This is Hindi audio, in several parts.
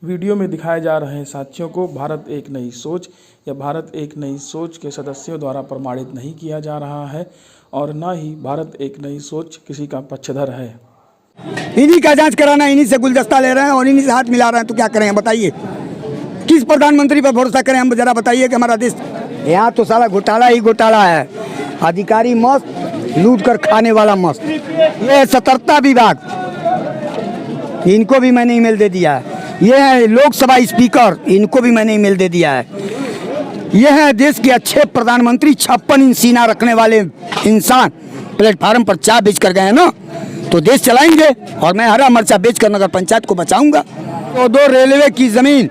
वीडियो में दिखाए जा रहे साथियों को भारत एक नई सोच या भारत एक नई सोच के सदस्यों द्वारा प्रमाणित नहीं किया जा रहा है और न ही भारत एक नई सोच किसी का पक्षधर है। इन्हीं का जांच कराना, इन्हीं से गुलदस्ता ले रहे हैं और इन्हीं से हाथ मिला रहे हैं, तो क्या करें बताइए? किस प्रधानमंत्री पर भरोसा करें हम? जरा बताइए कि हमारा देश यहाँ तो सारा घोटाला ही घोटाला है। अधिकारी मस्त, लूट कर खाने वाला मस्त। ये सतर्कता विभाग, इनको भी मैंने ईमेल दे दिया है। ये है लोकसभा स्पीकर, इनको भी मैंने ईमेल दे दिया है। ये है देश के अच्छे प्रधानमंत्री, 56 इंच सीना रखने वाले इंसान, प्लेटफार्म पर चाय बेच कर गए हैं ना, तो देश चलाएंगे और मैं हरा मर्चा बेचकर नगर पंचायत को बचाऊंगा। तो 2 रेलवे की जमीन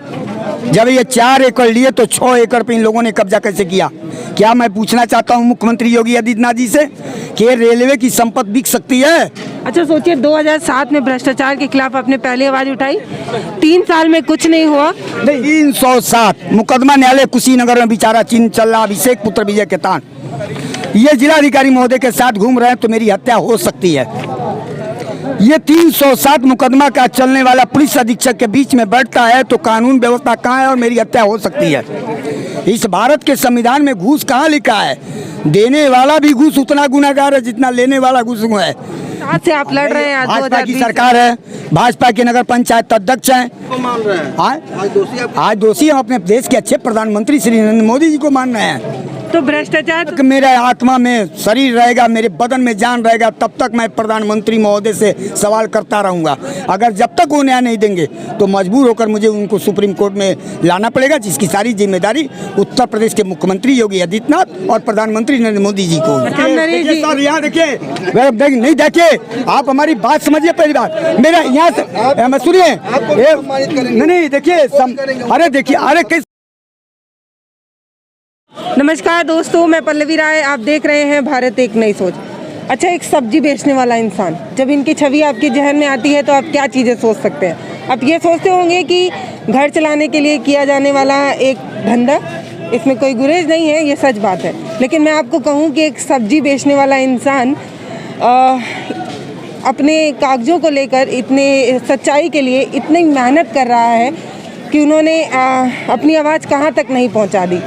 जब ये 4 एकड़ लिए तो 6 एकड़ पे इन लोगों ने कब्जा कैसे किया? क्या मैं पूछना चाहता हूँ मुख्यमंत्री योगी आदित्यनाथ जी से कि रेलवे की संपत्ति बिक सकती है? अच्छा सोचिए, 2007 में भ्रष्टाचार के खिलाफ आपने पहली आवाज उठाई, 3 साल में कुछ नहीं हुआ। 307 मुकदमा न्यायालय कुशीनगर में बिचारा चिन्ह चल रहा, अभिषेक पुत्र विजय केतान। ये जिलाधिकारी महोदय के साथ घूम रहे हैं तो मेरी हत्या हो सकती है। ये 307 मुकदमा का चलने वाला पुलिस अधीक्षक के बीच में बैठता है तो कानून व्यवस्था कहाँ है और मेरी हत्या हो सकती है। इस भारत के संविधान में घूस कहाँ लिखा है? देने वाला भी घूस उतना गुनाहगार है जितना लेने वाला घूस है। आज से आप लड़ रहे हैं, भाजपा की सरकार है, भाजपा के नगर पंचायत अध्यक्ष हैं। आज दोषी हम अपने देश के अच्छे प्रधानमंत्री श्री नरेंद्र मोदी जी को मान रहे हैं। तो भ्रष्टाचार मेरे आत्मा में शरीर रहेगा, मेरे बदन में जान रहेगा, तब तक मैं प्रधानमंत्री महोदय से सवाल करता रहूंगा। अगर जब तक वो न्याय नहीं देंगे तो मजबूर होकर मुझे उनको सुप्रीम कोर्ट में लाना पड़ेगा, जिसकी सारी जिम्मेदारी उत्तर प्रदेश के मुख्यमंत्री योगी आदित्यनाथ और प्रधानमंत्री नरेंद्र मोदी जी को। यहाँ देखिए, नहीं देखिए, आप हमारी बात समझिए। पहली बात मेरा यहाँ से सुनिए, नहीं देखिए, अरे देखिए, अरे किस। नमस्कार दोस्तों, मैं पल्लवी राय, आप देख रहे हैं भारत एक नई सोच। अच्छा, एक सब्जी बेचने वाला इंसान, जब इनकी छवि आपके जहन में आती है तो आप क्या चीज़ें सोच सकते हैं? आप ये सोचते होंगे कि घर चलाने के लिए किया जाने वाला एक धंधा, इसमें कोई गुरेज नहीं है, ये सच बात है। लेकिन मैं आपको कहूँ कि एक सब्जी बेचने वाला इंसान अपने कागज़ों को लेकर इतने सच्चाई के लिए इतनी मेहनत कर रहा है कि उन्होंने अपनी आवाज़ कहाँ तक नहीं पहुँचा दी।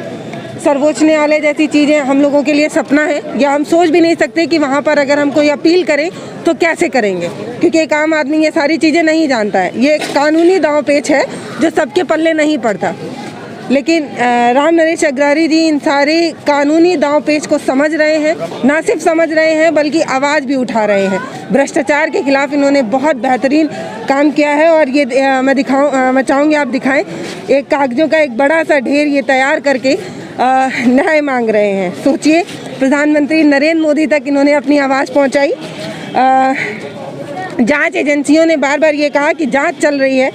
सर्वोच्च न्यायालय जैसी चीज़ें हम लोगों के लिए सपना है, या हम सोच भी नहीं सकते कि वहाँ पर अगर हम कोई अपील करें तो कैसे करेंगे, क्योंकि एक आम आदमी ये सारी चीज़ें नहीं जानता है। ये कानूनी दांव पेच है जो सबके पल्ले नहीं पड़ता। लेकिन राम नरेश अग्रवाल जी इन सारे कानूनी दांव पेच को समझ रहे हैं, ना सिर्फ समझ रहे हैं बल्कि आवाज़ भी उठा रहे हैं। भ्रष्टाचार के खिलाफ इन्होंने बहुत बेहतरीन काम किया है और ये मैं चाहूँगी आप दिखाएं। एक कागज़ों का एक बड़ा सा ढेर ये तैयार करके न्याय मांग रहे हैं। सोचिए, प्रधानमंत्री नरेंद्र मोदी तक इन्होंने अपनी आवाज़ पहुंचाई। जांच एजेंसियों ने बार बार ये कहा कि जांच चल रही है,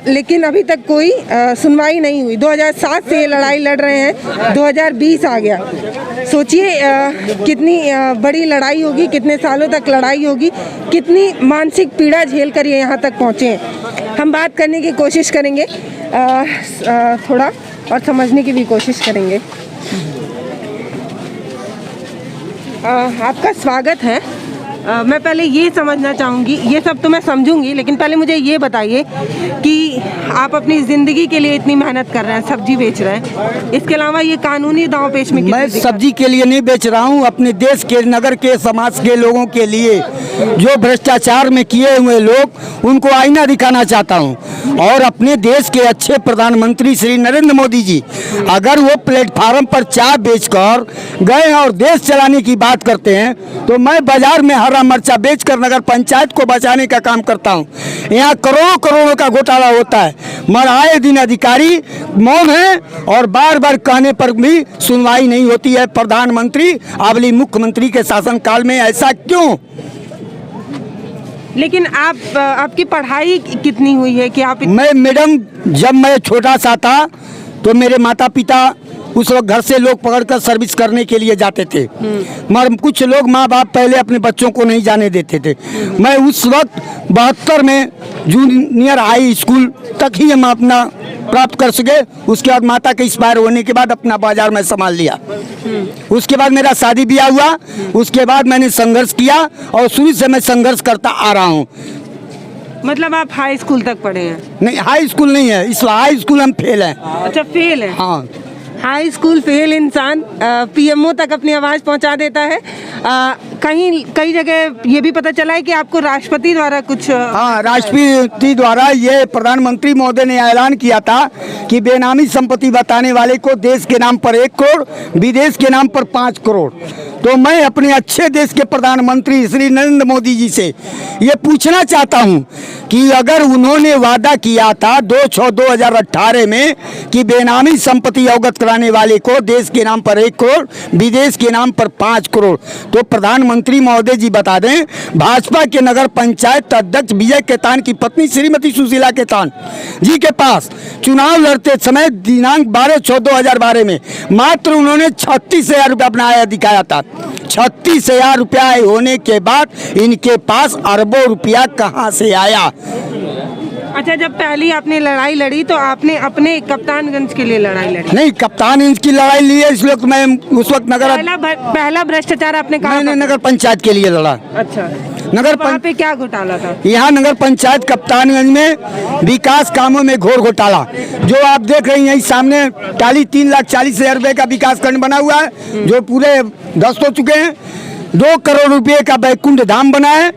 लेकिन अभी तक कोई सुनवाई नहीं हुई। 2007 से ये लड़ाई लड़ रहे हैं, 2020 आ गया। सोचिए कितनी बड़ी लड़ाई होगी, कितने सालों तक लड़ाई होगी, कितनी मानसिक पीड़ा झेल कर ये यहाँ तक पहुँचे हैं। हम बात करने की कोशिश करेंगे, थोड़ा और समझने की भी कोशिश करेंगे। आपका स्वागत है। मैं पहले ये समझना चाहूँगी, ये सब तो मैं समझूंगी, लेकिन पहले मुझे ये बताइए कि आप अपनी ज़िंदगी के लिए इतनी मेहनत कर रहे हैं, सब्जी बेच रहे हैं, इसके अलावा ये कानूनी दांव पेच में मैं सब्जी के लिए नहीं बेच रहा हूँ, अपने देश के, नगर के, समाज के लोगों के लिए जो भ्रष्टाचार में किए हुए लोग, उनको आईना दिखाना चाहता हूँ। और अपने देश के अच्छे प्रधानमंत्री श्री नरेंद्र मोदी जी अगर वो प्लेटफार्म पर चाय बेचकर गए और देश चलाने की बात करते हैं, तो मैं बाजार में हरा मर्चा बेचकर नगर पंचायत को बचाने का काम करता हूं। यहाँ करोड़ों करोड़ों का घोटाला होता है, मगर आए दिन अधिकारी मौन है और बार बार कहने पर भी सुनवाई नहीं होती है। प्रधानमंत्री अगली मुख्यमंत्री के शासनकाल में ऐसा क्यों? लेकिन आपकी पढ़ाई कितनी हुई है कि आप मैं मैडम, जब मैं छोटा सा था तो मेरे माता पिता उस वक्त घर से लोग पकड़कर सर्विस करने के लिए जाते थे, मगर कुछ लोग माँ बाप पहले अपने बच्चों को नहीं जाने देते थे। मैं उस वक्त 72 में जूनियर हाई स्कूल तक ही हम अपना प्राप्त कर सके। उसके बाद माता के एक्सपायर होने के बाद अपना बाजार में संभाल लिया। उसके बाद मेरा शादी ब्याह हुआ, उसके बाद मैंने संघर्ष किया और शुरू से मैं संघर्ष करता आ रहा हूँ। मतलब आप हाई स्कूल तक पढ़े हैं? नहीं, हाई स्कूल नहीं है, इस हाई स्कूल हम फेल हैं। अच्छा, फेल है। हाँ, हाई स्कूल फेल इंसान पीएमओ तक अपनी आवाज़ पहुंचा देता है। कहीं कई जगह ये भी पता चला है कि आपको राष्ट्रपति द्वारा कुछ हाँ, राष्ट्रपति द्वारा ये प्रधानमंत्री महोदय ने ऐलान किया था कि बेनामी संपत्ति बताने वाले को देश के नाम पर 1 करोड़, विदेश के नाम पर 5 करोड़। तो मैं अपने अच्छे देश के प्रधानमंत्री श्री नरेंद्र मोदी जी से ये पूछना चाहता हूँ कि अगर उन्होंने वादा किया था 2/6/2018 में कि बेनामी संपत्ति अवगत कराने वाले को देश के नाम पर 1 करोड़, विदेश के नाम पर 5 करोड़, तो प्रधानमंत्री महोदय जी बता दें, भाजपा के नगर पंचायत अध्यक्ष विजय केतान की पत्नी श्रीमती सुशीला केतान जी के पास चुनाव लड़ते समय दिनांक 12/6/2012 में मात्र उन्होंने 36,000 रुपया अपना आय दिखाया था। 36,000 रुपया होने के बाद इनके पास अरबों रुपया कहाँ से आया? अच्छा, जब पहली आपने लड़ाई लड़ी तो आपने अपने कप्तानगंज के लिए लड़ाई लड़ी? नहीं, कप्तानगंज की लड़ाई ली है, इसलिए तो मैं उस वक्त पहला भ्रष्टाचार आपने कहा? मैंने नगर पंचायत के लिए लड़ा। अच्छा, नगर वहाँ पे क्या घोटाला था? यहाँ नगर पंचायत कप्तानगंज में विकास कामों में घोर घोटाला, जो आप देख रही हैं सामने टाली 3,40,000 रुपए का विकास खंड बना हुआ है, जो पूरे ध्वस्त हो चुके हैं। 2 करोड़ रुपए का बैकुंठ धाम बना है,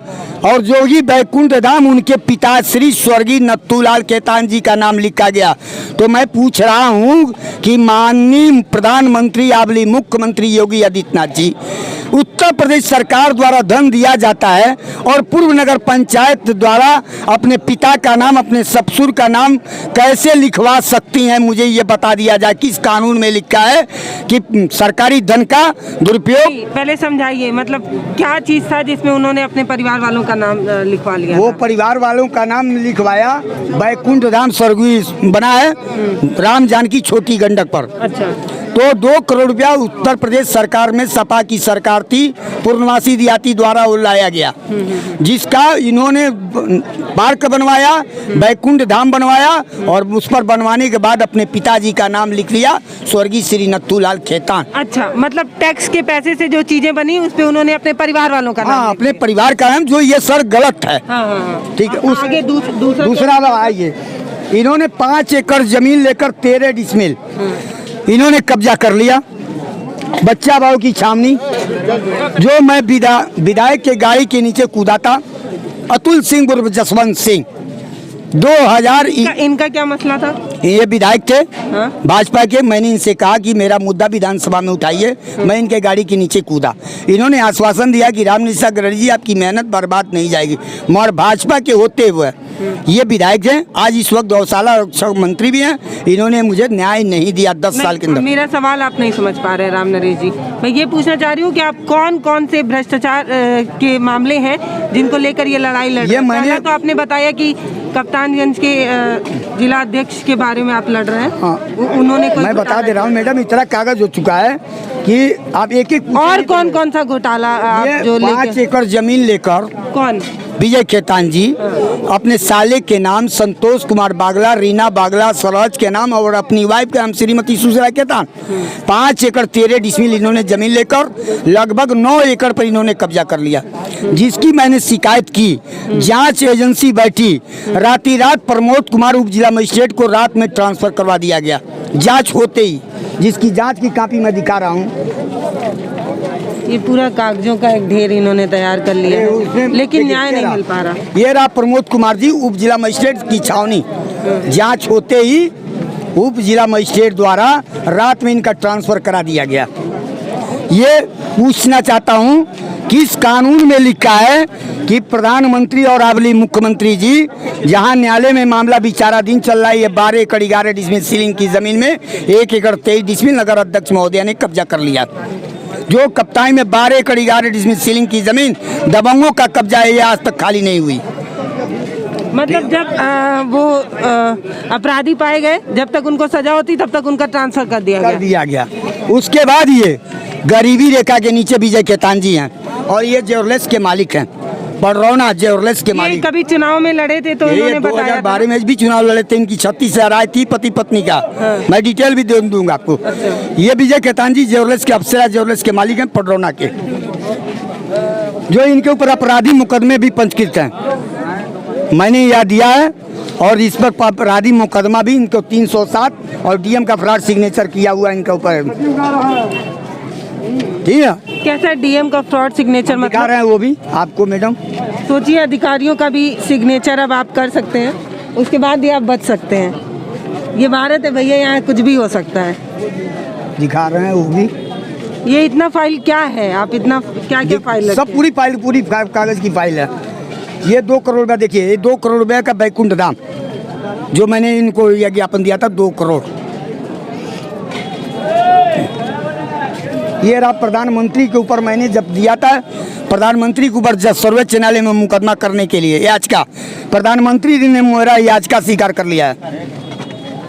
और जोगी बैकुंठ धाम उनके पिता श्री स्वर्गीय नत्थूलाल केतान जी का नाम लिखा गया। तो मैं पूछ रहा हूँ कि माननीय प्रधानमंत्री आबली मुख्यमंत्री योगी आदित्यनाथ जी, उत्तर प्रदेश सरकार द्वारा धन दिया जाता है और पूर्व नगर पंचायत द्वारा अपने पिता का नाम, अपने ससुर का नाम कैसे लिखवा सकती हैं? मुझे ये बता दिया जाए, किस कानून में लिखा है कि सरकारी धन का दुरुपयोग? पहले समझाइए, मतलब क्या चीज था जिसमें उन्होंने अपने परिवार वालों का नाम लिखवा लिया? वो परिवार वालों का नाम लिखवाया, बैकुंठ धाम स्वर्गीय बना है राम जानकी छोटी गंडक पर। अच्छा, तो 2 करोड़ रुपया उत्तर प्रदेश सरकार में सपा की सरकार थी, पूर्णवासी दियाती द्वारा वो लाया गया, जिसका इन्होंने पार्क बनवाया, बैकुंठ धाम बनवाया, और उस पर बनवाने के बाद अपने पिताजी का नाम लिख लिया, स्वर्गीय श्री नत्थूलाल केतान। अच्छा, मतलब टैक्स के पैसे से जो चीजें बनी उस पे उन्होंने अपने परिवार वालों का नाम? हाँ, अपने परिवार का नाम, जो ये सर गलत है। ठीक है, उस आगे दूसरा आइए, इन्होंने 5 एकड़ जमीन लेकर 13 डिसमिल इन्होंने कब्जा कर लिया। बच्चा भाव की छावनी, जो मैं विधायक के गाड़ी के नीचे कूदा था, अतुल सिंह उर्फ जसवंत सिंह, 2000। इनका क्या मसला था? ये विधायक थे भाजपा के। मैंने इनसे कहा कि मेरा मुद्दा विधानसभा में उठाइए, मैं इनके गाड़ी के नीचे कूदा। इन्होंने आश्वासन दिया कि रामनिशा गढ़ी जी, आपकी मेहनत बर्बाद नहीं जाएगी, मगर भाजपा के होते हुए ये विधायक हैं, आज इस वक्त गौशाला मंत्री भी हैं, इन्होंने मुझे न्याय नहीं दिया 10 साल के अंदर। मेरा सवाल आप नहीं समझ पा रहे राम नरेश जी, मैं ये पूछना चाह रही हूँ कि आप कौन कौन से भ्रष्टाचार के मामले हैं जिनको लेकर ये लड़ाई लड़ रहे हैं? पहला तो आपने बताया कि कप्तानगंज के जिला अध्यक्ष के बारे में आप लड़ रहे हैं। हाँ, उन्होंने मैं बता दे रहा हूँ मैडम, इतना कागज हो चुका है कि आप एक और कौन कौन सा घोटाला आप जो 5 एकड़ जमीन लेकर कौन? विजय केतान जी अपने साले के नाम संतोष कुमार बागला, रीना बागला स्वराज के नाम, और अपनी वाइफ के नाम श्रीमती सुशीला केतान, 5 एकड़ 13 डिसमिल इन्होंने जमीन लेकर लगभग 9 एकड़ पर इन्होंने कब्जा कर लिया, जिसकी मैंने शिकायत की। जांच एजेंसी बैठी, राती रात प्रमोद कुमार उप जिला मजिस्ट्रेट को रात में ट्रांसफर करवा दिया गया, जांच होते ही, जिसकी जांच की कॉपी मैं दिखा रहा हूँ। ये पूरा कागजों का एक ढेर इन्होंने तैयार कर लिया है, लेकिन न्याय नहीं मिल पा रहा। ये रहा प्रमोद कुमार जी, उप जिला मजिस्ट्रेट की छावनी, जांच होते ही उप जिला मजिस्ट्रेट द्वारा रात में इनका ट्रांसफर करा दिया गया। ये पूछना चाहता हूँ, किस कानून में लिखा है कि प्रधानमंत्री और आबली मुख्यमंत्री जी, जहां न्यायालय में मामला विचाराधीन चल रहा है, ये 12 एकड़ 11 डिसमिल सीलिंग की जमीन में 1 एकड़ 23 डिसमिल नगर अध्यक्ष महोदय ने कब्जा कर लिया। जो कप्तान में 12 एकड़ 11 डिसमिल सीलिंग की जमीन दबंगों का कब्जा है, ये आज तक खाली नहीं हुई। मतलब जब वो अपराधी पाए गए, जब तक उनको सजा होती तब तक उनका ट्रांसफर कर दिया गया। उसके बाद ये गरीबी रेखा के नीचे विजय केतान जी हैं, और ये ज्वेलर्स के मालिक हैं, पडरौना ज्वेलर्स के मालिक। कभी चुनाव में लड़े थे तो उन्होंने बताया 2012 में भी चुनाव लड़े थे, इनकी 36 राय थी पति पत्नी का। मैं डिटेल भी दे दूंगा आपको। ये विजय केतान जी ज्वेलर्स के, अप्सरा ज्वेलर्स के मालिक हैं, पडरौना के, जो इनके ऊपर अपराधी मुकदमे भी पंजीकृत हैं। मैंने यह दिया है और इस पर अपराधी मुकदमा भी इनको 307 और डीएम का फ्रॉड सिग्नेचर किया हुआ इनके ऊपर, ठीक है। कैसा डीएम का फ्रॉड सिग्नेचर दिखा मतलब? रहे हैं वो भी आपको मैडम। सोचिए अधिकारियों का भी सिग्नेचर अब आप कर सकते हैं, उसके बाद ही आप बच सकते हैं। ये भारत है भैया, यहाँ कुछ भी हो सकता है। दिखा रहे हैं वो भी। ये इतना फाइल क्या है, आप इतना क्या क्या फाइल सब पूरी फाइल, पूरी कागज की फाइल है। ये 2 करोड़ रुपया, देखिए ये 2 करोड़ रुपये का बैकुंठ धाम जो मैंने इनको यह ज्ञापन दिया था, 2 करोड़। ये रहा प्रधानमंत्री के ऊपर मैंने जब दिया था, प्रधानमंत्री के ऊपर जब सर्वोच्च न्यायालय में मुकदमा करने के लिए याचिका, प्रधानमंत्री जी ने मेरा याचिका स्वीकार कर लिया है।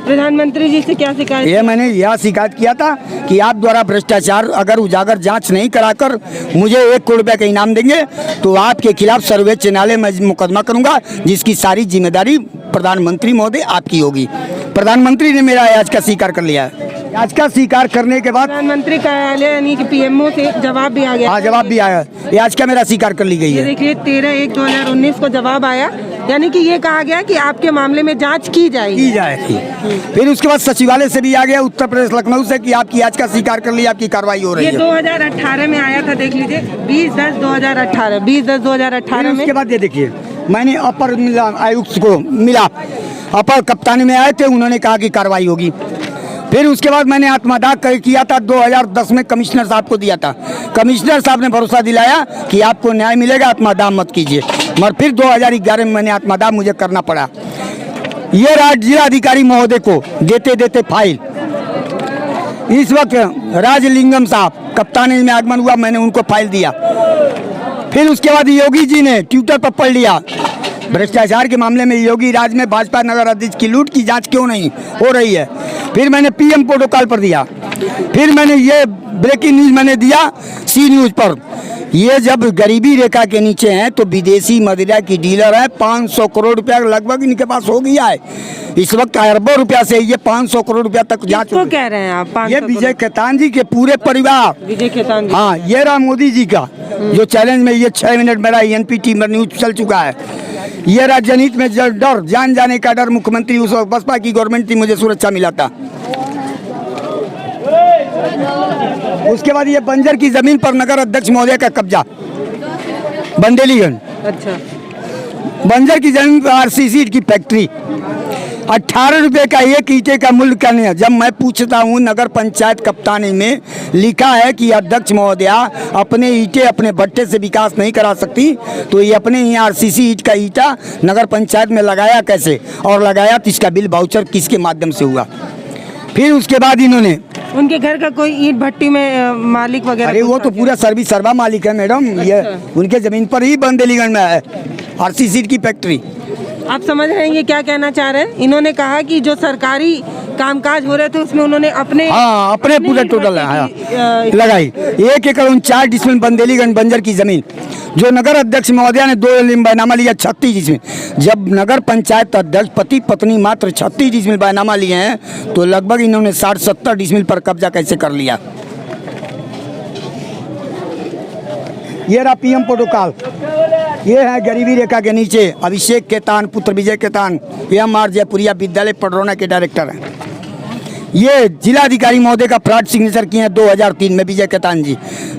प्रधानमंत्री जी से क्या शिकायत? ये मैंने यह शिकायत किया था कि आप द्वारा भ्रष्टाचार अगर उजागर जांच नहीं कराकर मुझे 1 करोड़ रुपये का इनाम देंगे तो आपके खिलाफ सर्वोच्च न्यायालय में मुकदमा करूंगा, जिसकी सारी जिम्मेदारी प्रधानमंत्री महोदय आपकी होगी। प्रधानमंत्री ने मेरा याचिका स्वीकार कर लिया है। याचिका स्वीकार करने के बाद प्रधानमंत्री कार्यालय यानी कि पीएमओ से जवाब भी आ गया। हाँ, जवाब भी आया। याचिका मेरा स्वीकार कर ली गई ये है। देखिए 13/1/2019 को जवाब आया, यानी कि ये कहा गया कि आपके मामले में जांच की जाएगी। फिर उसके बाद सचिवालय से भी आ गया उत्तर प्रदेश लखनऊ से कि आपकी याचिका स्वीकार कर ली, आपकी कार्रवाई हो रही ये है। 2018 में आया था, देख लीजिए 20/10/2018 20/10/2018 में। उसके बाद ये देखिए मैंने अपर आयुक्त को मिला, अपर कप्तानी में आए थे, उन्होंने कहा कि कार्रवाई होगी। फिर उसके बाद मैंने आत्मदाह किया था, 2010 में कमिश्नर साहब को दिया था। कमिश्नर साहब ने भरोसा दिलाया कि आपको न्याय मिलेगा, आत्मदाह मत कीजिए। मगर फिर 2011 में मैंने आत्मदाह मुझे करना पड़ा। ये राज्य जिलाधिकारी महोदय को देते देते फाइल, इस वक्त राजलिंगम साहब कप्तानी में आगमन हुआ, मैंने उनको फाइल दिया। फिर उसके बाद योगी जी ने ट्विटर पर पढ़ लिया, भ्रष्टाचार के मामले में योगी राज में भाजपा नगर अध्यक्ष की लूट की जांच क्यों नहीं हो रही है। फिर मैंने पीएम प्रोटोकॉल पर दिया। फिर मैंने ये ब्रेकिंग न्यूज मैंने दिया सी न्यूज पर। ये जब गरीबी रेखा के नीचे हैं तो विदेशी मदिरा की डीलर है, 500 करोड़ रुपया लगभग इनके पास हो गया है इस वक्त, अरबों रुपया से ये 500 करोड़ रुपया तक जांच। किसको कह रहे हैं आप? 500 ये विजय खेतान जी के पूरे परिवार। विजय खेतान जी? हाँ, ये रहा मोदी जी का जो चैलेंज में ये 6 मिनट मेरा एनपीटी में न्यूज चल चुका है। ये राजनीत में डर, जान जाने का डर, मुख्यमंत्री उस वक्त बसपा की गवर्नमेंट थी, मुझे सुरक्षा मिला था। उसके बाद ये बंजर की जमीन पर नगर अध्यक्ष महोदय का कब्जा, बंदेलीगंज। अच्छा, बंजर की जमीन पर आरसीसी की फैक्ट्री, 18 रुपए का एक ईंटे का मूल्य क्या नहीं है। जब मैं पूछता हूँ नगर पंचायत कप्तानी में लिखा है कि अध्यक्ष महोदया अपने ईंटे अपने भट्टे से विकास नहीं करा सकती, तो ये अपने यहाँ आरसीसी ईंट का ईंटा नगर पंचायत में लगाया कैसे, और लगाया तो इसका बिल वाउचर किसके माध्यम से हुआ। फिर उसके बाद इन्होंने उनके घर का कोई ईंट भट्टी में मालिक वगैरह? अरे वो तो पूरा सर्विस सर्वा मालिक है मैडम। ये उनके जमीन पर ही बंदेलीगंज में है आरसीसी की फैक्ट्री। आप समझ रहे हैं ये क्या कहना चाह रहे हैं? इन्होंने कहा कि जो सरकारी कामकाज हो रहे थे उसमें उन्होंने अपने पूरे टोटल लगाई 1 एकड़ 49 डिसमिल बंदेलीगंज बंजर की जमीन, जो नगर अध्यक्ष महोदया ने 2 बैनामा लिया 36 डिसमिल। जब नगर पंचायत अध्यक्ष पति पत्नी मात्र 36 डिसमिल बैनामा लिए हैं तो लगभग इन्होंने 60-70 डिसमिल पर कब्जा कैसे कर लिया। ये रहा पीएम प्रोटोकॉल। ये है गरीबी रेखा के नीचे अभिषेक खेतान पुत्र विजय खेतान, एमआर जयपुरिया विद्यालय पडरौना के डायरेक्टर हैं। ये जिलाधिकारी महोदय का फ्रॉड सिग्नेचर किए हैं 2003 में विजय खेतान जी,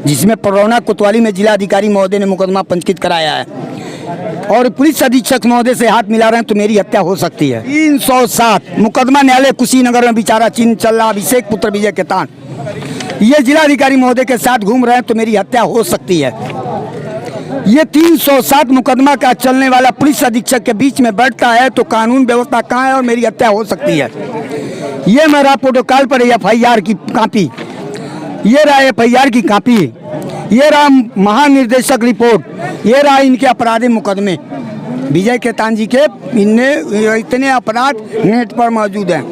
जिसमें पडरौना कोतवाली में जिलाधिकारी महोदय ने मुकदमा पंजीकृत कराया है। और पुलिस अधीक्षक महोदय से हाथ मिला रहे हैं तो मेरी हत्या हो सकती है। 307 मुकदमा न्यायालय कुशीनगर में विचारा चिन्ह चल रहा, अभिषेक पुत्र विजय खेतान ये जिलाधिकारी महोदय के साथ घूम रहे हैं तो मेरी हत्या हो सकती है। ये 307 मुकदमा का चलने वाला पुलिस अधीक्षक के बीच में बैठता है तो कानून व्यवस्था कहाँ है और मेरी हत्या हो सकती है। ये मेरा प्रोटोकॉल पर एफआईआर की कॉपी, ये रहा एफआईआर की कॉपी, ये रहा महानिर्देशक रिपोर्ट, ये रहा इनके अपराधी मुकदमे विजय खेतान जी के। इनने इतने अपराध नेट पर मौजूद हैं।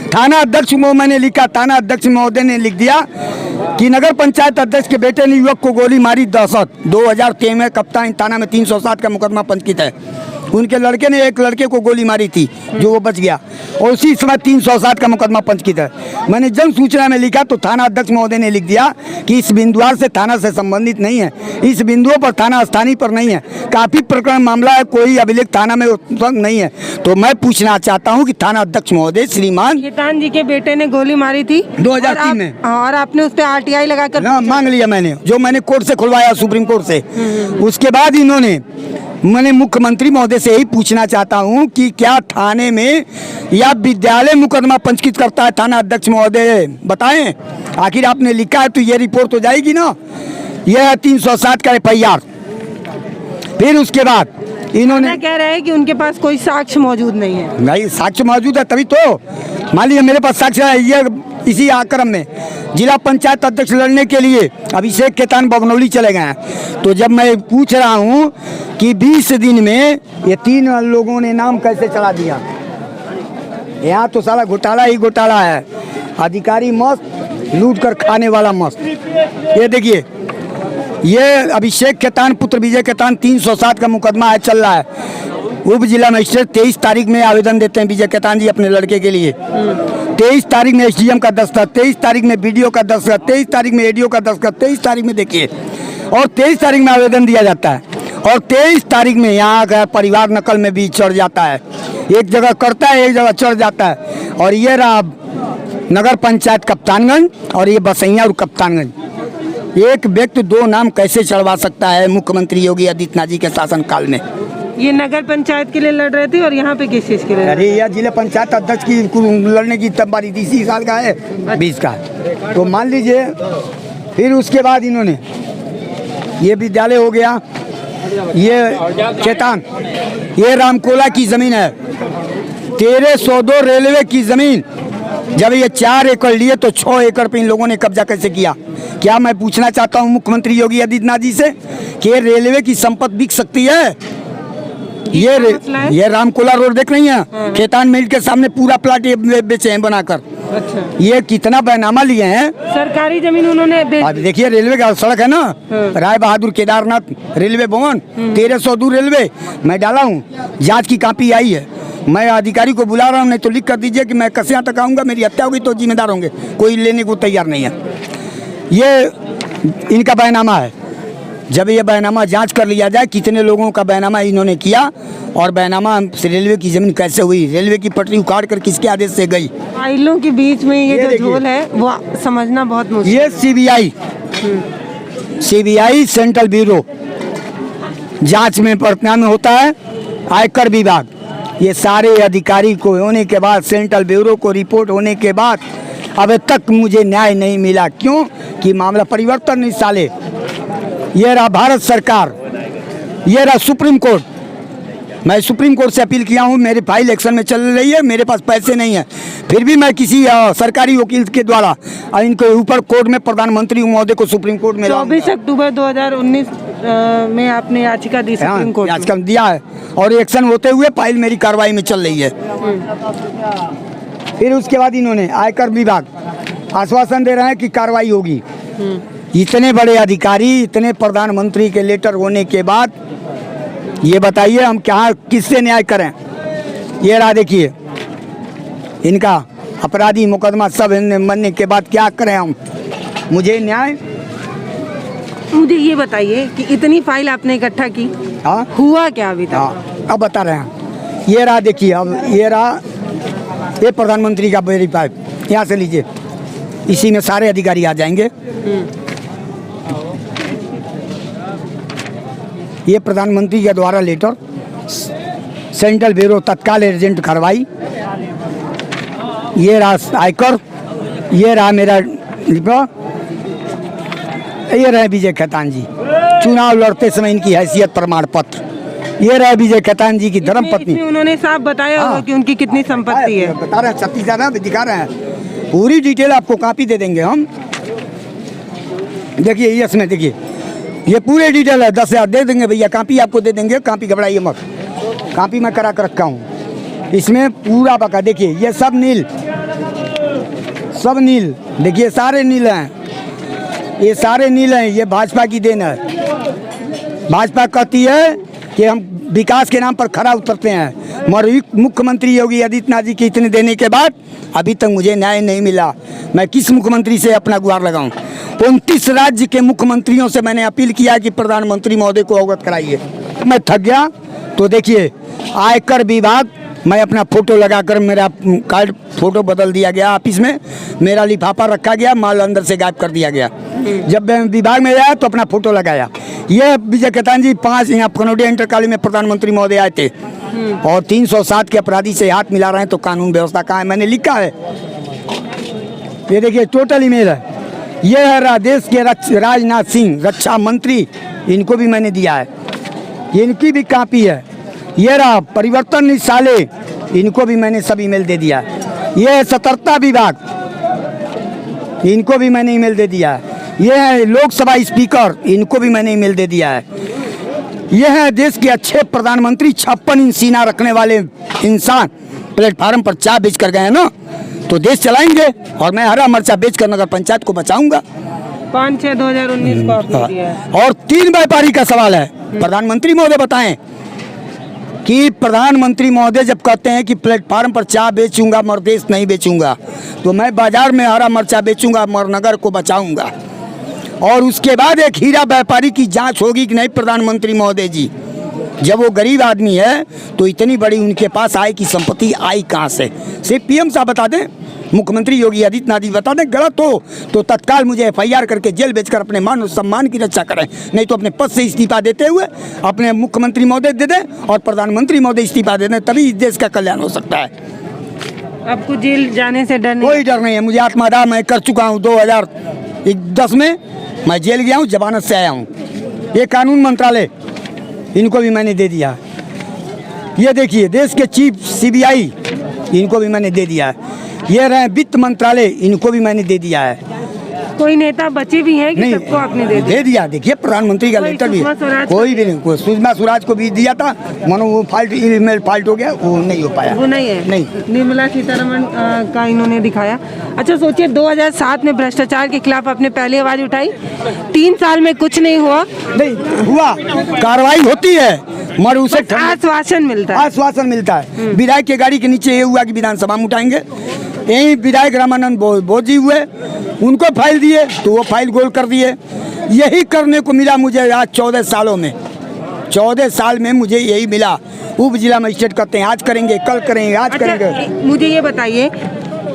थाना अध्यक्ष को मैंने लिखा, थाना अध्यक्ष महोदय ने लिख दिया कि नगर पंचायत अध्यक्ष के बेटे ने युवक को गोली मारी, दहशत। 2013 में कप्तान थाना में 307 का मुकदमा पंजीकृत है। उनके लड़के ने एक लड़के को गोली मारी थी जो वो बच गया, और उसी समय 307 का मुकदमा पंजीकृत है। मैंने जन सूचना में लिखा तो थाना अध्यक्ष महोदय ने लिख दिया कि इस बिंदुवार से थाना से संबंधित नहीं है, इस बिंदुओं पर थाना स्थानीय पर नहीं है, काफी प्रकरण मामला है, कोई अभिलेख थाना में नहीं है। तो मैं पूछना चाहता हूँ कि थाना अध्यक्ष महोदय श्रीमान खेतान जी के बेटे ने गोली मारी थी 2003 में, और आपने उस पर RTI लगाकर ना मांग लिया मैंने, जो मैंने कोर्ट से खुलवाया सुप्रीम कोर्ट से। उसके बाद इन्होंने, मैंने मुख्यमंत्री महोदय से यही पूछना चाहता हूं कि क्या थाने में या विद्यालय मुकदमा पंजीकृत करता है थाना अध्यक्ष महोदय, बताएं। आखिर आपने लिखा है तो ये रिपोर्ट तो जाएगी ना। यह 307 का FIR। फिर उसके बाद इन्होंने कह रहे हैं कि उनके पास कोई साक्ष्य मौजूद नहीं है। नहीं, साक्ष्य मौजूद है तभी तो, मान लीजिए मेरे पास साक्ष्य है। ये इसी आक्रम में जिला पंचायत अध्यक्ष लड़ने के लिए अभिषेक खेतान बगनौली चले गए हैं। तो जब मैं पूछ रहा हूं कि 20 दिन में ये 3 लोगों ने नाम कैसे चढ़ा दिया, यहाँ तो सारा घोटाला ही घोटाला है। अधिकारी मस्त, लूट कर खाने वाला मस्त। ये देखिए, ये अभिषेक खेतान पुत्र विजय खेतान 307 का मुकदमा है, चल रहा है। उप जिला मजिस्ट्रेट 23 तारीख में आवेदन देते हैं विजय खेतान जी अपने लड़के के लिए। 23 तारीख में SDM का दस्तखत, 23 तारीख में BDO का दस्तखत, 23 तारीख में ADO का दस्तखत, 23 तारीख में देखिए, और 23 तारीख में आवेदन दिया जाता है, और 23 तारीख में यहाँ का परिवार नकल में भी चढ़ जाता है। एक जगह करता है, एक जगह चढ़ जाता है। और ये रहा नगर पंचायत कप्तानगंज, और ये बसैया और कप्तानगंज। एक व्यक्ति 2 नाम कैसे चढ़वा सकता है मुख्यमंत्री योगी आदित्यनाथ जी के शासनकाल में। ये नगर पंचायत के लिए लड़ रहे थे, और यहाँ पे किस चीज के लिए? अरे यह जिला पंचायत अध्यक्ष की लड़ने की तब बारी 30 साल का है, 20 का है। तो मान लीजिए, फिर उसके बाद इन्होंने ये विद्यालय हो गया, ये खेतान, ये रामकोला की जमीन है, 1302 रेलवे की जमीन। जब ये 4 एकड़ लिए तो 6 एकड़ पे इन लोगों ने कब्जा कैसे किया? क्या मैं पूछना चाहता हूँ मुख्यमंत्री योगी आदित्यनाथ जी से कि ये रेलवे की संपत्ति बिक सकती है? ये रामकोला रोड देख रही हैं, खेतान मिल के सामने पूरा प्लाट ये बेचे हैं बनाकर। अच्छा, ये कितना बैनामा लिए हैं, सरकारी जमीन उन्होंने अब देखिए रेलवे का सड़क है ना, राय बहादुर केदारनाथ रेलवे भवन, 1302 रेलवे। मैं डाला हूँ, जांच की कॉपी आई है। मैं अधिकारी को बुला रहा हूँ, नहीं तो लिख कर दीजिए कि मैं कसिया तक आऊँगा, मेरी हत्या होगी तो जिम्मेदार होंगे, कोई लेने को तैयार नहीं है। ये इनका बैनामा है। जब ये बैनामा जांच कर लिया जाए कितने लोगों का बैनामा इन्होंने किया, और बैनामा रेलवे की जमीन कैसे हुई, रेलवे की पटरी उखाड़ कर किसके आदेश से गई। फाइलों के बीच में ये जो झोल है वो समझना बहुत मुश्किल। ये CBI सेंट्रल ब्यूरो जांच में वर्तमान में होता है, आयकर विभाग, ये सारे अधिकारी को होने के बाद, सेंट्रल ब्यूरो को रिपोर्ट होने के बाद अब तक मुझे न्याय नहीं मिला। क्यों? कि मामला परिवर्तन नहीं साले। ये रहा भारत सरकार, ये रहा सुप्रीम कोर्ट। मैं सुप्रीम कोर्ट से अपील किया हूँ, मेरी फाइल एक्शन में चल रही है, मेरे पास पैसे नहीं है, फिर भी मैं किसी सरकारी वकील के द्वारा इनके ऊपर कोर्ट में प्रधानमंत्री महोदय को सुप्रीम कोर्ट में 24 अक्टूबर 2019 में आपने याचिका दी सुप्रीम कोर्ट में। याचिका दिया है, और एक्शन होते हुए फाइल मेरी कार्रवाई में चल रही है। फिर उसके बाद इन्होंने आयकर विभाग आश्वासन दे रहे हैं कि कार्रवाई होगी। इतने बड़े अधिकारी, इतने प्रधानमंत्री के लेटर होने के बाद ये बताइए हम क्या किससे न्याय करें? ये रहा देखिए इनका अपराधी मुकदमा सब बनने के बाद क्या करें हम? मुझे न्याय, मुझे ये बताइए कि इतनी फाइल आपने इकट्ठा की, हाँ हुआ क्या अभी तक? हाँ अब बता रहे हैं। ये रहा देखिए, अब ये रहा ये प्रधानमंत्री का वेरीफाई, यहाँ से लीजिए, इसी में सारे अधिकारी आ जाएंगे। ये प्रधानमंत्री के द्वारा लेटर, सेंट्रल ब्यूरो तत्काल एजेंट कार्रवाई, ये रहा आयकर, ये रहा मेरा लिपा, ये रहे विजय खेतान जी चुनाव लड़ते समय इनकी हैसियत प्रमाण पत्र, ये रहे विजय खेतान जी की धर्म पत्नी। उन्होंने साफ बताया होगा कि उनकी कितनी संपत्ति है। बता रहे हैं, 36,000 दिखा रहे हैं, पूरी डिटेल आपको कॉपी दे देंगे हम। देखिए ये इसमें देखिए ये पूरे डिटेल है, 10,000 दे देंगे भैया, कॉपी आपको दे देंगे, कॉपी घबराइए मत, कॉपी मैं करा कर रखा हूँ। इसमें पूरा बका देखिए, ये सब नील, सब नील, देखिए सारे नील हैं, ये सारे नील हैं, ये भाजपा की देन है। भाजपा कहती है कि हम विकास के नाम पर खरा उतरते हैं। मगर मुख्यमंत्री योगी आदित्यनाथ जी के इतने देने के बाद अभी तक मुझे न्याय नहीं मिला। मैं किस मुख्यमंत्री से अपना गुहार लगाऊं? 29 राज्य के मुख्यमंत्रियों से मैंने अपील किया कि प्रधानमंत्री महोदय को अवगत कराइए। मैं थक गया। तो देखिए, आयकर विभाग, मैं अपना फोटो लगाकर मेरा कार्ड फोटो बदल दिया गया ऑफिस में, मेरा लिफाफा रखा गया, माल अंदर से गायब कर दिया गया। जब मैं विभाग में आया तो अपना फोटो लगाया। ये विजय केतान जी 5 यहाँ कनौडिया इंटर कॉलेज में प्रधानमंत्री महोदय आए थे और 307 के अपराधी से हाथ मिला रहे हैं, तो कानून व्यवस्था कहाँ है? मैंने लिखा है, ये देखिए टोटल ईमेल है। ये है देश के राजनाथ सिंह रक्षा मंत्री, इनको भी मैंने दिया है, इनकी भी कापी है। ये रहा परिवर्तन निशाले, इनको भी मैंने सब ईमेल दे दिया है। ये है सतर्कता विभाग, इनको भी मैंने ईमेल दे दिया है। ये है लोकसभा स्पीकर, इनको भी मैंने ईमेल दे दिया है। ये है देश के अच्छे प्रधानमंत्री, 56 इंच सीना रखने वाले इंसान, प्लेटफार्म पर चाय बेच कर गए हैं ना, तो देश चलाएंगे। और मैं हरा मर्चा बेचकर नगर पंचायत को बचाऊंगा। 5/6/2019 को आपने दिया है। और 3 व्यापारी का सवाल है, प्रधानमंत्री महोदय बताएं कि प्रधानमंत्री महोदय जब कहते हैं कि प्लेटफार्म पर चाय बेचूंगा मगर देश नहीं बेचूंगा, तो मैं बाजार में हरा मर्चा बेचूंगा मगर नगर को बचाऊंगा। और उसके बाद एक हीरा व्यापारी की जांच होगी कि नहीं प्रधानमंत्री महोदय जी, जब वो गरीब आदमी है तो इतनी बड़ी उनके पास आय की संपत्ति आई कहाँ से? सिर्फ पीएम साहब बता दें, मुख्यमंत्री योगी आदित्यनाथ जी बता दें। गलत हो तो तत्काल मुझे FIR करके जेल भेजकर अपने मान और सम्मान की रक्षा करें, नहीं तो अपने पद से इस्तीफा देते हुए अपने मुख्यमंत्री महोदय दे दें और प्रधानमंत्री महोदय इस्तीफा दे दें, तभी इस देश का कल्याण हो सकता है। आपको जेल जाने से डर नहीं? कोई डर नहीं है मुझे। आत्मादाह मैं कर चुका हूँ। 2010 में मैं जेल गया हूँ, जमानत से आया हूँ। ये कानून मंत्रालय, इनको भी मैंने दे दिया। ये देखिए देश के चीफ CBI, इनको भी मैंने दे दिया है। ये रहे वित्त मंत्रालय, इनको भी मैंने दे दिया है। कोई नेता बचे भी हैं कि सबको आपने दे दिया? देखिए प्रधानमंत्री का लेटर भी, कोई भी नहीं। सुषमा स्वराज को भी दिया था, मानो वो ईमेल फाल्ट हो गया, वो नहीं हो पाया। वो नहीं है, नहीं। निर्मला सीतारमण का इन्होंने दिखाया। अच्छा सोचिए, 2007 में भ्रष्टाचार के खिलाफ आपने पहली आवाज उठाई, 3 साल में कुछ नहीं हुआ। नहीं हुआ, कार्रवाई होती है मगर उसे आश्वासन मिलता है। आश्वासन मिलता है। विधायक की गाड़ी के नीचे ये हुआ कि विधानसभा में उठाएंगे। यही विधायक रामानंद बोध जी हुए, उनको फाइल दिए तो वो फाइल गोल कर दिए। यही करने को मिला मुझे आज 14 सालों में। 14 साल में मुझे यही मिला। उप जिला मजिस्ट्रेट कहते हैं आज करेंगे, कल करेंगे, आज करेंगे। मुझे ये बताइए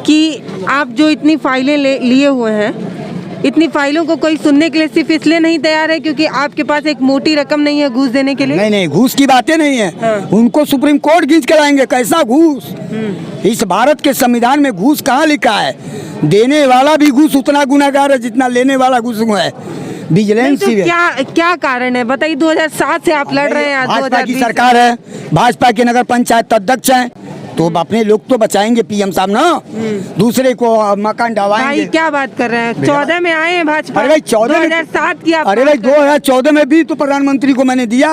कि आप जो इतनी फाइलें लिए हुए हैं, इतनी फाइलों को कोई सुनने के लिए सिर्फ इसलिए नहीं तैयार है क्योंकि आपके पास एक मोटी रकम नहीं है घूस देने के लिए? नहीं, घूस की बातें नहीं है। हाँ। उनको सुप्रीम कोर्ट खींच के लाएंगे। कैसा घूस? इस भारत के संविधान में घूस कहाँ लिखा है? देने वाला भी घूस उतना गुनाहगार है जितना लेने वाला घूस है। विजिलेंस तो क्या कारण है बताइए? 2007 से आप लड़ रहे हैं। भाजपा की सरकार है, भाजपा के नगर पंचायत अध्यक्ष हैं, तो अपने लोग तो बचाएंगे पीएम साहब ना, दूसरे को मकान ढवाएंगे। भाई क्या बात कर रहे हैं? 14 में आए हैं भाजपा। अरे भाई 2007 की। अरे भाई 2014 में भी तो प्रधानमंत्री को मैंने दिया।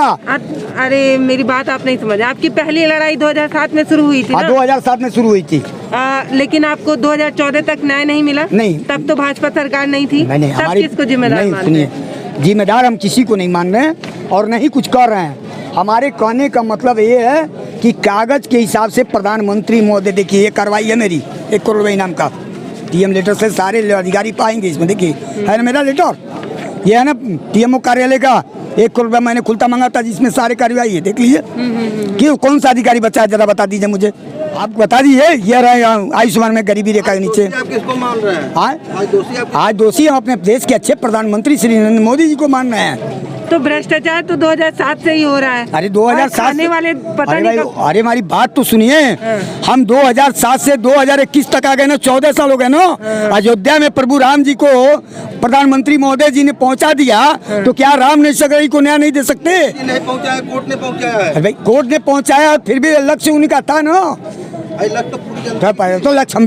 अरे मेरी बात आप नहीं समझ। आपकी पहली लड़ाई 2007 में शुरू हुई थी ना? 2007 में शुरू हुई थी। लेकिन आपको 2014 तक न्याय नहीं मिला? नहीं। तब तो भाजपा सरकार नहीं थी। नहीं, तब किसको जिम्मेदार मानते हैं? जिम्मेदार हम किसी को नहीं मान रहे हैं और नहीं कुछ कर रहे हैं। हमारे कहने का मतलब ये है कि कागज के हिसाब से प्रधानमंत्री महोदय, देखिए ये कार्रवाई है मेरी 1 करोड़ रुपये इनाम का। TM लेटर से सारे अधिकारी पाएंगे इसमें। देखिए है ना मेरा लेटर, ये है ना TMO कार्यालय का 1 करोड़ रुपया मैंने खुलता मांगा था, जिसमें सारे कार्रवाई है। देख लीजिए क्यों, कौन सा अधिकारी बचा है जरा बता दीजिए मुझे। आप बता दीजिए। ये रहे आयुष्मान में गरीबी रेखा के नीचे। आप किसको मान रहे हैं? आज दोषी हम अपने देश के अच्छे प्रधानमंत्री श्री नरेंद्र मोदी जी को मान रहे हैं। तो भ्रष्टाचार तो 2007 से ही हो रहा है। अरे 2007 वाले पता नहीं कब। अरे हमारी बात तो सुनिए। हम 2007 से 2021 तक आ गए ना, 14 साल हो गए ना। अयोध्या में प्रभु राम जी को प्रधानमंत्री महोदय जी ने पहुंचा दिया, तो क्या राम ने सगरी को न्याय नहीं दे सकते? नहीं पहुंचाया, कोर्ट ने पहुंचाया है। भाई कोर्ट ने पहुंचाया, फिर भी लक्ष्य उन्हीं का था ना। लक्ष्य तो लक्ष्य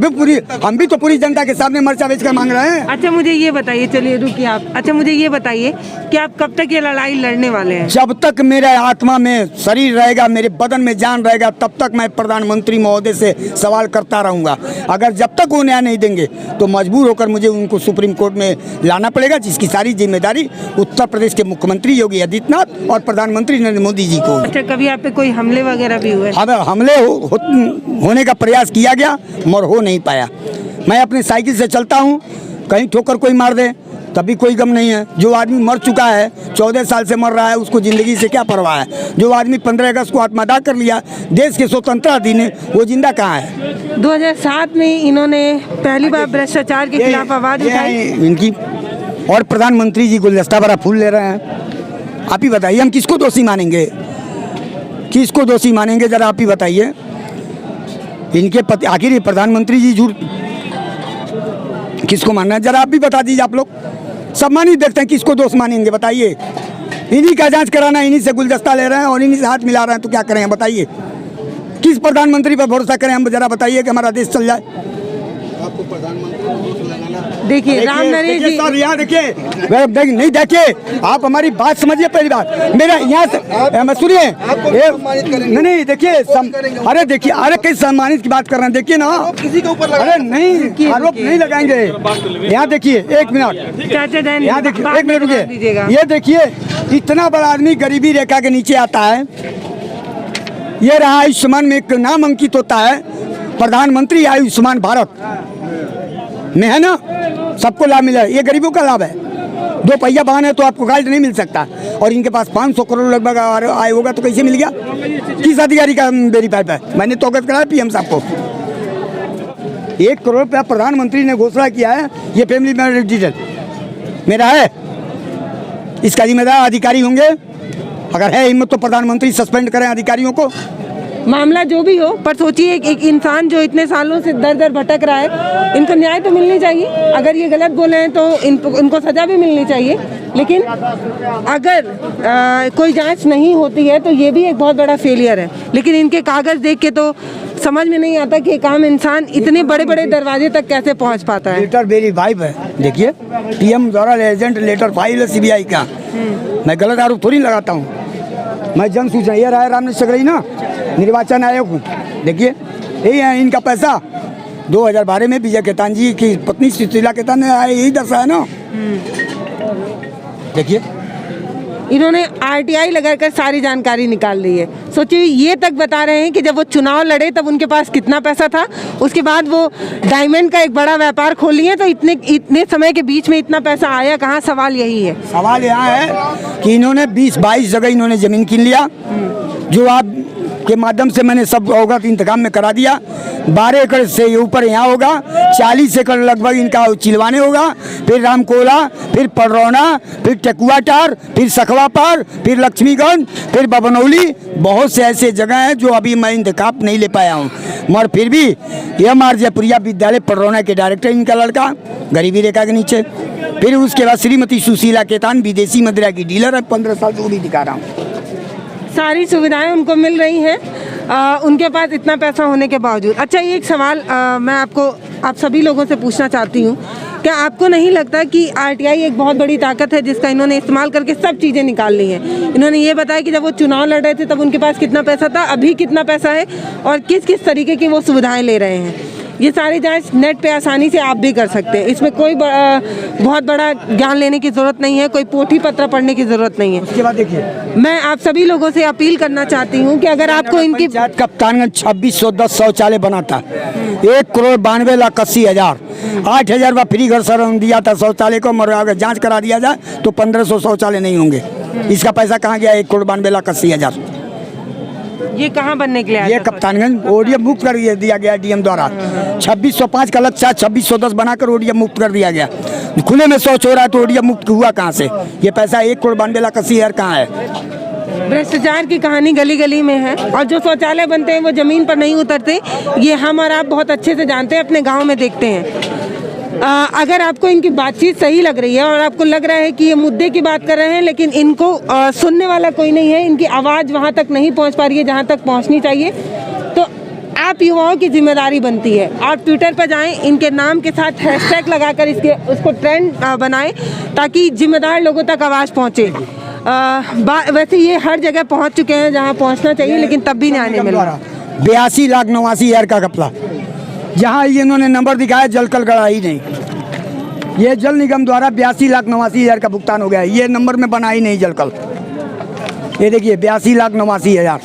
हम भी तो पूरी जनता के सामने मर्चा बेच कर मांग रहे हैं। अच्छा मुझे ये बताइए, चलिए रुकिए आप, अच्छा मुझे ये बताइए कि आप कब तक ये लड़ाई लड़ने वाले हैं? जब तक मेरे आत्मा में शरीर रहेगा, मेरे बदन में जान रहेगा, तब तक मैं प्रधानमंत्री महोदय से सवाल करता रहूंगा। अगर जब तक वो न्याय नहीं देंगे तो मजबूर होकर मुझे उनको सुप्रीम कोर्ट में लाना पड़ेगा, जिसकी सारी जिम्मेदारी उत्तर प्रदेश के मुख्यमंत्री योगी आदित्यनाथ और प्रधानमंत्री नरेंद्र मोदी जी को। अच्छा कभी आप पे कोई हमले वगैरह भी हुए? हमले होने का प्रयास किया गया मगर हो नहीं पाया। मैं अपनी साइकिल से चलता हूँ, कहीं ठोकर कोई मार दे तभी कोई गम नहीं है। जो आदमी मर चुका है, 14 साल से मर रहा है, उसको ज़िंदगी से क्या परवाह है। जो आदमी 15 अगस्त को आत्मदाह कर लिया, देश के स्वतंत्रता दिन, वो जिंदा कहाँ है। 2007 में इन्होंने पहली बार भ्रष्टाचार के खिलाफ आवाज़ उठाई इनकी, और प्रधानमंत्री जी गुलदस्ता भरा फूल ले रहे हैं। आप ही बताइए हम किसको दोषी मानेंगे, किसको दोषी मानेंगे, जरा आप ही बताइए। इनके पति आखिर ये प्रधानमंत्री जी झूठ किसको मानना है, जरा आप भी बता दीजिए। आप लोग सम्मानित देखते हैं, किसको दोष मानेंगे बताइए। इन्हीं का जांच कराना, इन्हीं से गुलदस्ता ले रहे हैं और इन्हीं से हाथ मिला रहे हैं, तो क्या करें बताइए। किस प्रधानमंत्री पर भरोसा करें हम, जरा बताइए कि हमारा देश चल जाए। आपको प्रधानमंत्री को दोष लगाना। देखिए राम नरेश जी, सर यहाँ देखिए, नहीं देखिए, आप हमारी बात समझिए। पहली बात मेरा यहाँ से सुनिए, नहीं देखिए, अरे देखिए, अरे किस सम्मानित की बात कर रहे हैं, देखिए ना, किसी के ऊपर अरे नहीं आरोप नहीं लगाएंगे। यहाँ देखिए, एक मिनट, चाचा यहाँ देखिए, एक मिनट रुकिए। ये देखिए, इतना बड़ा आदमी गरीबी रेखा के नीचे आता है। ये रहा आयुष्मान में एक नाम अंकित होता है, प्रधानमंत्री आयुष्मान भारत में है ना, सबको लाभ मिला है। ये गरीबों का लाभ है। 2 पहिया वाहन है तो आपको गाइड नहीं मिल सकता, और इनके पास 500 करोड़ लगभग आय होगा, तो कैसे मिल गया? किस अधिकारी का वेरीफाई है? मैंने तो अवगत कराया पीएम साहब को। 1 करोड़ रुपया प्रधानमंत्री ने घोषणा किया है। ये फैमिली में डिटेल मेरा है, इसका जिम्मेदार अधिकारी होंगे। अगर है हिम्मत तो प्रधानमंत्री सस्पेंड करें अधिकारियों को। मामला जो भी हो, पर सोचिए एक इंसान जो इतने सालों से दर दर भटक रहा है, इनको न्याय तो मिलनी चाहिए। अगर ये गलत बोले हैं तो इनको सजा भी मिलनी चाहिए। लेकिन अगर कोई जांच नहीं होती है तो ये भी एक बहुत बड़ा फेलियर है। लेकिन इनके कागज़ देख के तो समझ में नहीं आता कि एक आम इंसान इतने बड़े बड़े दरवाजे तक कैसे पहुंच पाता है। लेटर वेरी वाइब है, देखिए पीएम द्वारा एजेंट लेटर फाइल है सीबीआई का। मैं गलत आरोप थोड़ी लगाता हूँ, मैं जन सूचना, ये रहा है रामनेश सगरई ना, निर्वाचन आयोग हूँ। देखिए यही है इनका पैसा। 2012 में विजय केतान जी की पत्नी सुशीला केतान ने आए, यही दर्शाया ना। देखिए इन्होंने आरटीआई लगाकर सारी जानकारी निकाल ली है। सोचिए ये तक बता रहे हैं कि जब वो चुनाव लड़े तब उनके पास कितना पैसा था, उसके बाद वो डायमंड का एक बड़ा व्यापार खोल लिए, तो इतने समय के बीच में इतना पैसा आया कहाँ? सवाल यही है। सवाल यहाँ है कि इन्होंने 20-22 जगह इन्होंने ज़मीन कीन लिया, जो आप के माध्यम से मैंने सब अवगत इंतजाम में करा दिया। 12 एकड़ से ऊपर यहाँ होगा, 40 एकड़ लगभग इनका चिलवाने होगा, फिर रामकोला, फिर पडरौना, फिर टेकुआटार, फिर सखवापार, फिर लक्ष्मीगंज, फिर बबनौली। बहुत से ऐसे जगह हैं जो अभी मैं इंतखाब नहीं ले पाया हूँ, मगर फिर भी एम.आर. जयपुरिया विद्यालय पडरौना के डायरेक्टर इनका लड़का, गरीबी रेखा के नीचे। फिर उसके बाद श्रीमती सुशीला केतान विदेशी मदिरा की डीलर है, 15 साल से वो भी दिखा रहा हूँ। सारी सुविधाएं उनको मिल रही हैं उनके पास इतना पैसा होने के बावजूद। अच्छा ये एक सवाल मैं आप सभी लोगों से पूछना चाहती हूँ, क्या आपको नहीं लगता कि आरटीआई एक बहुत बड़ी ताकत है जिसका इन्होंने इस्तेमाल करके सब चीज़ें निकाल ली हैं? इन्होंने ये बताया कि जब वो चुनाव लड़ रहे थे तब उनके पास कितना पैसा था, अभी कितना पैसा है, और किस किस तरीके की वो सुविधाएँ ले रहे हैं। ये सारी जांच नेट पे आसानी से आप भी कर सकते हैं। इसमें कोई बहुत बड़ा ज्ञान लेने की ज़रूरत नहीं है, कोई पोथी पत्र पढ़ने की ज़रूरत नहीं है। उसके बाद देखिए, मैं आप सभी लोगों से अपील करना चाहती हूँ कि अगर आपको इनकी कप्तानगंज 2610 शौचालय बना था, 1,92,80,000, 8,000 रुपये फ्री घर सर दिया था शौचालय को, मगर अगर जाँच करा दिया जाए तो 1500 शौचालय नहीं होंगे। इसका पैसा कहाँ गया? 1,92,80,000। ये कहाँ बनने के लिए आया? ये कप्तानगंज ओडीएफ मुक्त कर दिया गया डीएम द्वारा। 2605 का लक्ष्य 2610 बनाकर ओडीएफ मुक्त कर दिया गया। खुले में शौच हो रहा है तो ओडीएफ मुक्त हुआ कहाँ से? ये पैसा 1,92,80,000 कहाँ है? भ्रष्टाचार की कहानी गली गली में है, और जो शौचालय बनते हैं वो जमीन पर नहीं उतरते। ये हम और आप बहुत अच्छे से जानते हैं, अपने गाँव में देखते हैं। अगर आपको इनकी बातचीत सही लग रही है और आपको लग रहा है कि ये मुद्दे की बात कर रहे हैं लेकिन इनको सुनने वाला कोई नहीं है, इनकी आवाज़ वहाँ तक नहीं पहुँच पा रही है जहाँ तक पहुँचनी चाहिए, तो आप आप युवाओं की जिम्मेदारी बनती है। आप ट्विटर पर जाएं, इनके नाम के साथ हैशटैग लगाकर उसको ट्रेंड बनाएं ताकि जिम्मेदार लोगों तक आवाज़ पहुंचे। वैसे ये हर जगह पहुंच चुके हैं जहां पहुंचना चाहिए, लेकिन तब भी न्याय नहीं मिल रहा। 82,89,000 का घपला, जहां इन्होंने नंबर दिखाया जलकल गड़ा ही नहीं। ये जल निगम द्वारा 82,89,000 का भुगतान हो गया है, ये नंबर में बना ही नहीं जलकल। ये देखिए 82,89,000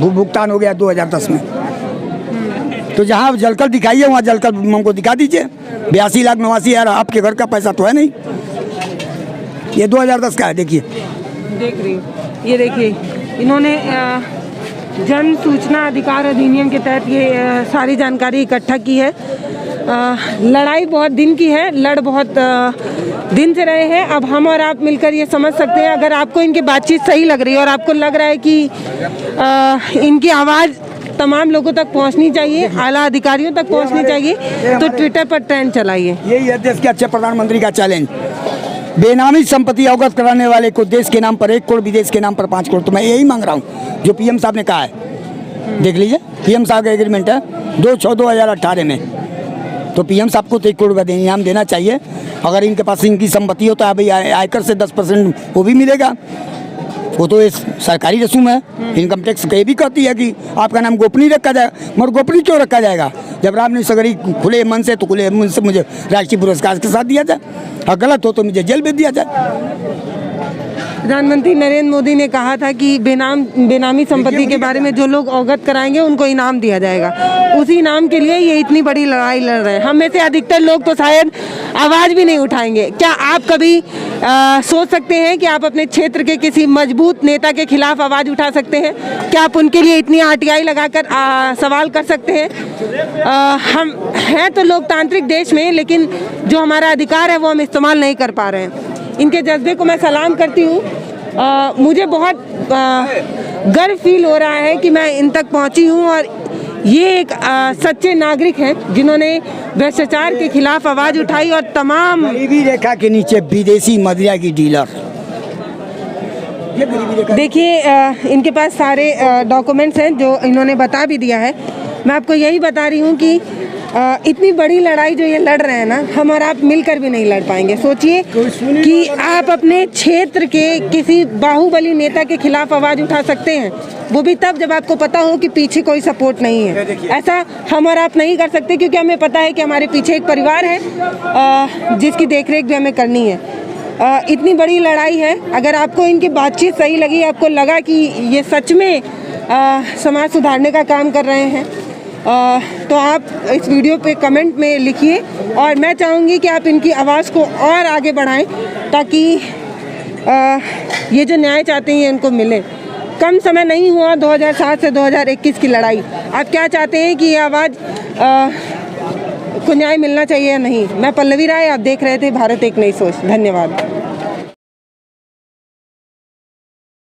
भुगतान हो गया 2010 में। तो जहाँ जलकल दिखाइए वहाँ जलकल हमको दिखा दीजिए। 82,89,000 आपके घर का पैसा तो है नहीं, ये 2010 का है। देखिए देख रही हूँ, ये देखिए इन्होंने जन सूचना अधिकार अधिनियम के तहत ये सारी जानकारी इकट्ठा की है। लड़ाई बहुत दिन की है, लड़ बहुत दिन से रहे हैं। अब हम और आप मिलकर ये समझ सकते हैं, अगर आपको इनकी बातचीत सही लग रही है और आपको लग रहा है कि इनकी आवाज़ तमाम लोगों तक पहुंचनी चाहिए, आला अधिकारियों तक पहुंचनी चाहिए, तो ट्विटर पर ट्रेंड चलाइए। यही है देश के अच्छे प्रधानमंत्री का चैलेंज। बेनामी संपत्ति अवगत कराने वाले को देश के नाम पर 1 करोड़, विदेश के नाम पर 5 करोड़। तो मैं यही मांग रहा हूँ जो पीएम साहब ने कहा है। देख लीजिए पीएम साहब का एग्रीमेंट है 2/6/2018 में। तो पीएम साहब को तो 1 करोड़ का इनाम देना चाहिए। अगर इनके पास इनकी संपत्ति हो तो अभी आयकर से 10% वो भी मिलेगा। वो तो एक सरकारी रसूम है। इनकम टैक्स कहीं भी कहती है कि आपका नाम गोपनीय रखा जाएगा, मगर गोपनीय क्यों रखा जाएगा? जब आपने सगरी खुले मन से, तो खुले मन से मुझे राष्ट्रीय पुरस्कार के साथ दिया जाए, और गलत हो तो मुझे जेल भेज दिया जाए। प्रधानमंत्री नरेंद्र मोदी ने कहा था कि बेनामी संपत्ति के बारे में जो लोग अवगत कराएंगे उनको इनाम दिया जाएगा। उसी इनाम के लिए ये इतनी बड़ी लड़ाई लड़ रहे हैं। हम में से अधिकतर लोग तो शायद आवाज़ भी नहीं उठाएंगे। क्या आप कभी सोच सकते हैं कि आप अपने क्षेत्र के किसी मजबूत नेता के खिलाफ आवाज़ उठा सकते हैं? क्या आप उनके लिए इतनी आरटीआई लगाकर सवाल कर सकते हैं? हम हैं तो लोकतांत्रिक देश में, लेकिन जो हमारा अधिकार है वो हम इस्तेमाल नहीं कर पा रहे हैं। इनके जज्बे को मैं सलाम करती हूँ। मुझे बहुत गर्व फील हो रहा है कि मैं इन तक पहुँची हूँ, और ये एक सच्चे नागरिक हैं जिन्होंने भ्रष्टाचार के खिलाफ आवाज़ उठाई और तमाम गरीबी रेखा के नीचे विदेशी मदिरा की डीलर। देखिए इनके पास सारे डॉक्यूमेंट्स हैं जो इन्होंने बता भी दिया है। मैं आपको यही बता रही हूँ कि इतनी बड़ी लड़ाई जो ये लड़ रहे हैं ना, हम और आप मिलकर भी नहीं लड़ पाएंगे। सोचिए कि आप अपने क्षेत्र के किसी बाहुबली नेता के खिलाफ आवाज़ उठा सकते हैं, वो भी तब जब आपको पता हो कि पीछे कोई सपोर्ट नहीं है। ऐसा हम और आप नहीं कर सकते, क्योंकि हमें पता है कि हमारे पीछे एक परिवार है जिसकी देखरेख भी हमें करनी है। इतनी बड़ी लड़ाई है। अगर आपको इनकी बातचीत सही लगी, आपको लगा कि ये सच में समाज सुधारने का काम कर रहे हैं, तो आप इस वीडियो पे कमेंट में लिखिए, और मैं चाहूँगी कि आप इनकी आवाज़ को और आगे बढ़ाएं ताकि ये जो न्याय चाहते हैं इनको मिले। कम समय नहीं हुआ 2007 से 2021 की लड़ाई। आप क्या चाहते हैं कि ये आवाज़ को न्याय मिलना चाहिए या नहीं? मैं पल्लवी राय, आप देख रहे थे भारत एक नई सोच। धन्यवाद।